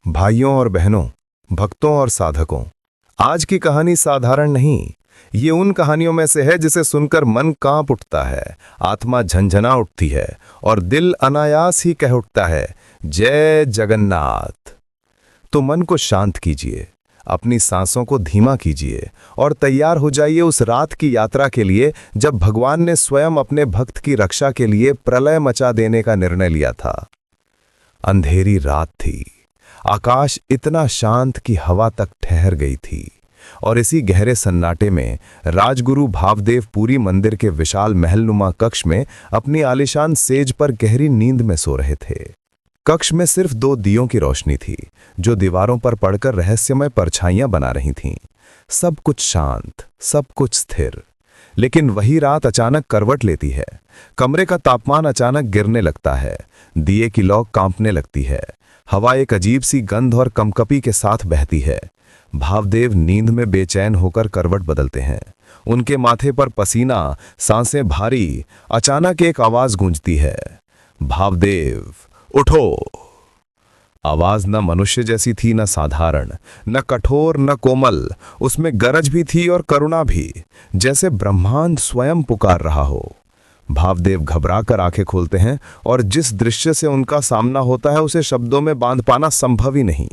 भाइयों और बहनों, भक्तों और साधकों, आज की कहानी साधारण नहीं। ये उन कहानियों में से है जिसे सुनकर मन कांप उठता है, आत्मा झंझना उठती है और दिल अनायास ही कह उठता है, जय जगन्नाथ। तो मन को शांत कीजिए, अपनी सांसों को धीमा कीजिए और तैयार हो जाइए उस रात की यात्रा के लिए जब भगवान ने स्वयं अपने भक्त की रक्षा के लिए प्रलय मचा देने का निर्णय लिया था। अंधेरी रात थी, आकाश इतना शांत कि हवा तक ठहर गई थी और इसी गहरे सन्नाटे में राजगुरु भावदेव पूरी मंदिर के विशाल महलनुमा कक्ष में अपनी आलीशान सेज पर गहरी नींद में सो रहे थे। कक्ष में सिर्फ 2 दियों की रोशनी थी जो दीवारों पर पड़कर रहस्यमय परछाइयां बना रही थीं। सब कुछ शांत, सब कुछ स्थिर। लेकिन वही रात अचानक करवट लेती है। कमरे का तापमान अचानक गिरने लगता है, दिए की लौ कांपने लगती है, हवा एक अजीब सी गंध और कंपकपी के साथ बहती है। भावदेव नींद में बेचैन होकर करवट बदलते हैं। उनके माथे पर पसीना, सांसें भारी। अचानक एक आवाज गूंजती है, भावदेव उठो। आवाज न मनुष्य जैसी थी, न साधारण, न कठोर, न कोमल। उसमें गरज भी थी और करुणा भी, जैसे ब्रह्मांड स्वयं पुकार रहा हो। भावदेव घबरा कर आंखें खोलते हैं और जिस दृश्य से उनका सामना होता है उसे शब्दों में बांध पाना संभव ही नहीं।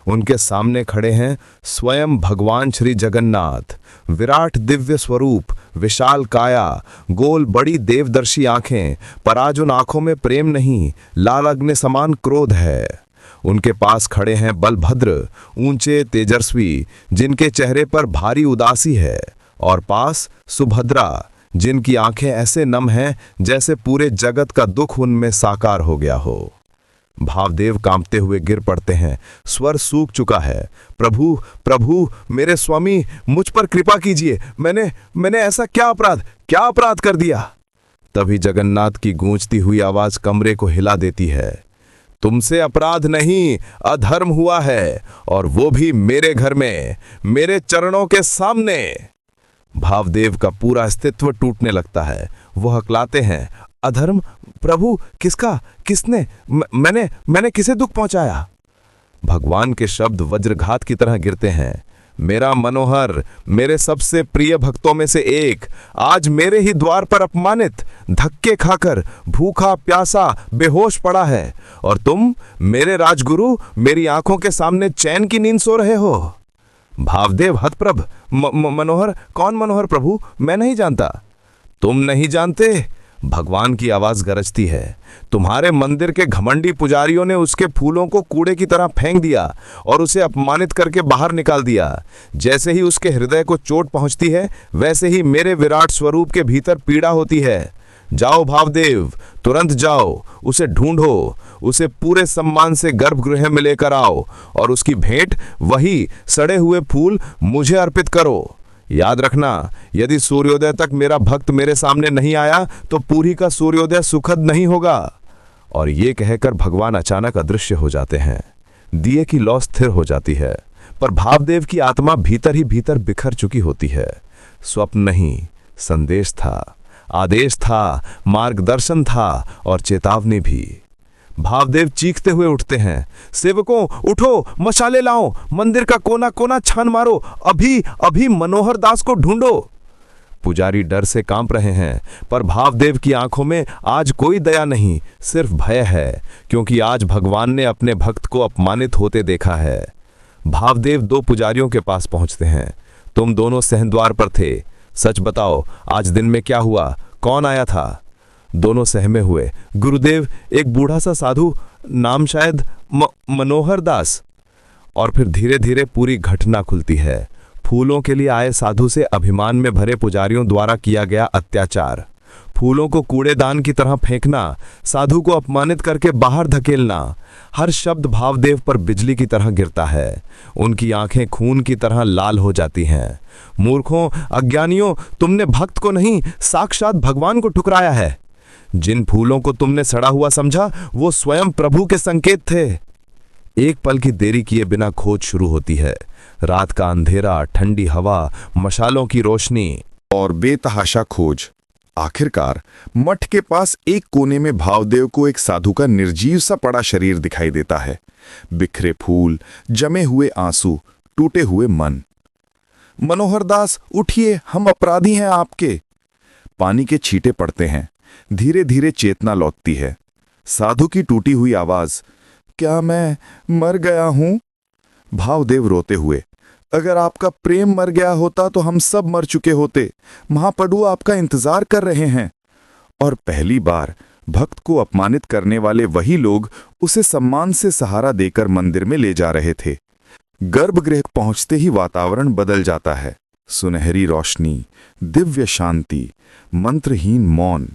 उनके सामने खड़े हैं स्वयं भगवान श्री जगन्नाथ। विराट दिव्य स्वरूप, विशाल काया, गोल बड़ी देवदर्शी आंखें, पर आज उन आंखों में प्रेम नहीं, लाल अग्नि समान क्रोध है। उनके पास खड़े हैं बलभद्र, ऊंचे तेजस्वी, जिनके चेहरे पर भारी उदासी है, और पास सुभद्रा, जिनकी आंखें ऐसे नम हैं जैसे पूरे जगत का दुख उनमें साकार हो गया हो। भावदेव कांपते हुए गिर पड़ते हैं, स्वर सूख चुका है। प्रभु प्रभु, मेरे स्वामी, मुझ पर कृपा कीजिए। मैंने ऐसा क्या अपराध कर दिया। तभी जगन्नाथ की गूंजती हुई आवाज कमरे को हिला देती है, तुमसे अपराध नहीं, अधर्म हुआ है, और वो भी मेरे घर में, मेरे चरणों के सामने। भावदेव का पूरा अस्तित्व टूटने लगता है। वो हकलाते हैं, अधर्म? प्रभु, किसका? किसने? मैंने किसे दुख पहुंचाया? भगवान के शब्द वज्रघात की तरह गिरते हैं, मेरा मनोहर, मेरे सबसे प्रिय भक्तों में से एक, आज मेरे ही द्वार पर अपमानित, धक्के खाकर, भूखा प्यासा, बेहोश पड़ा है, और तुम, मेरे राजगुरु, मेरी आंखों के सामने चैन की नींद सो रहे हो। भावदेव हतप्रभ, मनोहर? कौन मनोहर प्रभु? मैं नहीं जानता। तुम नहीं जानते? भगवान की आवाज गरजती है, तुम्हारे मंदिर के घमंडी पुजारियों ने उसके फूलों को कूड़े की तरह फेंक दिया और उसे अपमानित करके बाहर निकाल दिया। जैसे ही उसके हृदय को चोट पहुंचती है, वैसे ही मेरे विराट स्वरूप के भीतर पीड़ा होती है। जाओ भावदेव, तुरंत जाओ, उसे ढूंढो, उसे पूरे सम्मान से गर्भगृह में लेकर आओ और उसकी भेंट, वही सड़े हुए फूल, मुझे अर्पित करो। याद रखना, यदि सूर्योदय तक मेरा भक्त मेरे सामने नहीं आया तो पूरी का सूर्योदय सुखद नहीं होगा। और ये कहकर भगवान अचानक अदृश्य हो जाते हैं। दिए की लौ स्थिर हो जाती है, पर भावदेव की आत्मा भीतर ही भीतर बिखर चुकी होती है। स्वप्न नहीं, संदेश था, आदेश था, मार्गदर्शन था और चेतावनी भी। भावदेव चीखते हुए उठते हैं, सेवकों उठो, मशाले लाओ, मंदिर का कोना कोना छान मारो, अभी मनोहर दास को ढूंढो। पुजारी डर से कांप रहे हैं, पर भावदेव की आंखों में आज कोई दया नहीं, सिर्फ भय है, क्योंकि आज भगवान ने अपने भक्त को अपमानित होते देखा है। भावदेव 2 पुजारियों के पास पहुंचते हैं, तुम दोनों सहद्वार पर थे, सच बताओ, आज दिन में क्या हुआ? कौन आया था? दोनों सहमे हुए, गुरुदेव, एक बूढ़ा सा साधु, नाम शायद मनोहर दास। और फिर धीरे धीरे पूरी घटना खुलती है। फूलों के लिए आए साधु से अभिमान में भरे पुजारियों द्वारा किया गया अत्याचार, फूलों को कूड़ेदान की तरह फेंकना, साधु को अपमानित करके बाहर धकेलना। हर शब्द भावदेव पर बिजली की तरह गिरता है। उनकी आंखें खून की तरह लाल हो जाती हैं। मूर्खों, अज्ञानियों, तुमने भक्त को नहीं, साक्षात भगवान को ठुकराया है। जिन फूलों को तुमने सड़ा हुआ समझा, वो स्वयं प्रभु के संकेत थे। एक पल की देरी किए बिना खोज शुरू होती है। रात का अंधेरा, ठंडी हवा, मशालों की रोशनी और बेतहाशा खोज। आखिरकार मठ के पास एक कोने में भावदेव को एक साधु का निर्जीव सा पड़ा शरीर दिखाई देता है। बिखरे फूल, जमे हुए आंसू, टूटे हुए मन। मनोहर दास, उठिए, हम अपराधी हैं आपके। पानी के छींटे पड़ते हैं। धीरे धीरे चेतना लौटती है। साधु की टूटी हुई आवाज, क्या मैं मर गया हूं? भावदेव रोते हुए, अगर आपका प्रेम मर गया होता तो हम सब मर चुके होते। महाप्रभु आपका इंतजार कर रहे हैं। और पहली बार भक्त को अपमानित करने वाले वही लोग उसे सम्मान से सहारा देकर मंदिर में ले जा रहे थे। गर्भगृह पहुंचते ही वातावरण बदल जाता है। सुनहरी रोशनी, दिव्य शांति, मंत्रहीन मौन।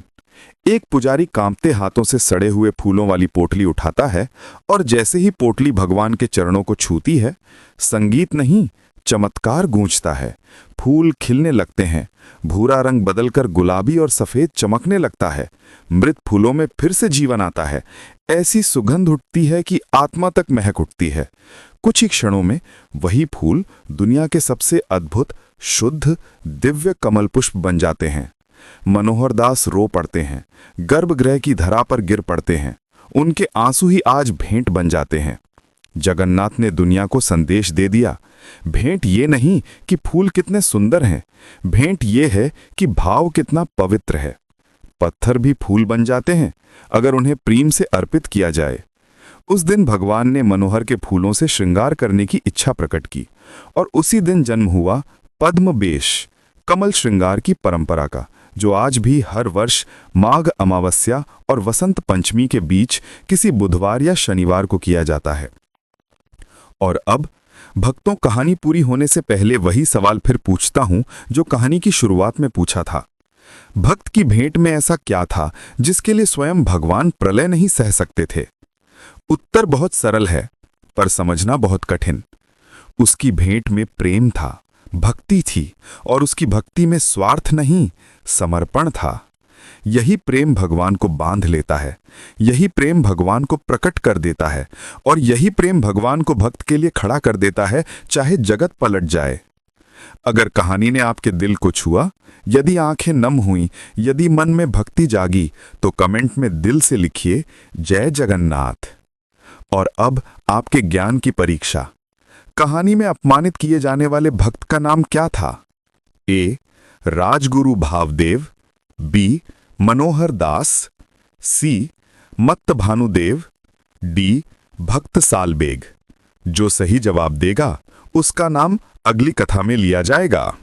एक पुजारी कांपते हाथों से सड़े हुए फूलों वाली पोटली उठाता है और जैसे ही पोटली भगवान के चरणों को छूती है, संगीत नहीं, चमत्कार गूंजता है। फूल खिलने लगते हैं। भूरा रंग बदलकर गुलाबी और सफेद चमकने लगता है। मृत फूलों में फिर से जीवन आता है। ऐसी सुगंध उठती है कि आत्मा तक महक उठती है। कुछ ही क्षणों में वही फूल दुनिया के सबसे अद्भुत, शुद्ध, दिव्य कमल पुष्प बन जाते हैं। मनोहर दास रो पड़ते हैं। गर्भगृह की धरा पर गिर पड़ते हैं। उनके आंसू ही आज भेंट बन जाते हैं। जगन्नाथ ने दुनिया को संदेश दे दिया। भेंट ये नहीं कि फूल कितने सुंदर हैं, भेंट ये है कि भाव कितना पवित्र है। पत्थर भी फूल बन जाते हैं अगर उन्हें प्रेम से अर्पित किया जाए। उस दिन भगवान ने मनोहर के फूलों से श्रृंगार करने की इच्छा प्रकट की और उसी दिन जन्म हुआ पद्मवेश, कमल श्रृंगार की परंपरा का, जो आज भी हर वर्ष माघ अमावस्या और वसंत पंचमी के बीच किसी बुधवार या शनिवार को किया जाता है। और अब भक्तों, कहानी पूरी होने से पहले वही सवाल फिर पूछता हूं जो कहानी की शुरुआत में पूछा था। भक्त की भेंट में ऐसा क्या था जिसके लिए स्वयं भगवान प्रलय नहीं सह सकते थे? उत्तर बहुत सरल है, पर समझना बहुत कठिन। उसकी भेंट में प्रेम था, भक्ति थी, और उसकी भक्ति में स्वार्थ नहीं, समर्पण था। यही प्रेम भगवान को बांध लेता है, यही प्रेम भगवान को प्रकट कर देता है, और यही प्रेम भगवान को भक्त के लिए खड़ा कर देता है, चाहे जगत पलट जाए। अगर कहानी ने आपके दिल को छुआ, यदि आंखें नम हुईं, यदि मन में भक्ति जागी, तो कमेंट में दिल से लिखिए, जय जगन्नाथ। और अब आपके ज्ञान की परीक्षा। कहानी में अपमानित किए जाने वाले भक्त का नाम क्या था? ए, राजगुरु भावदेव, बी, मनोहर दास, सी, मत्त भानुदेव, डी, भक्त सालबेग। जो सही जवाब देगा उसका नाम अगली कथा में लिया जाएगा।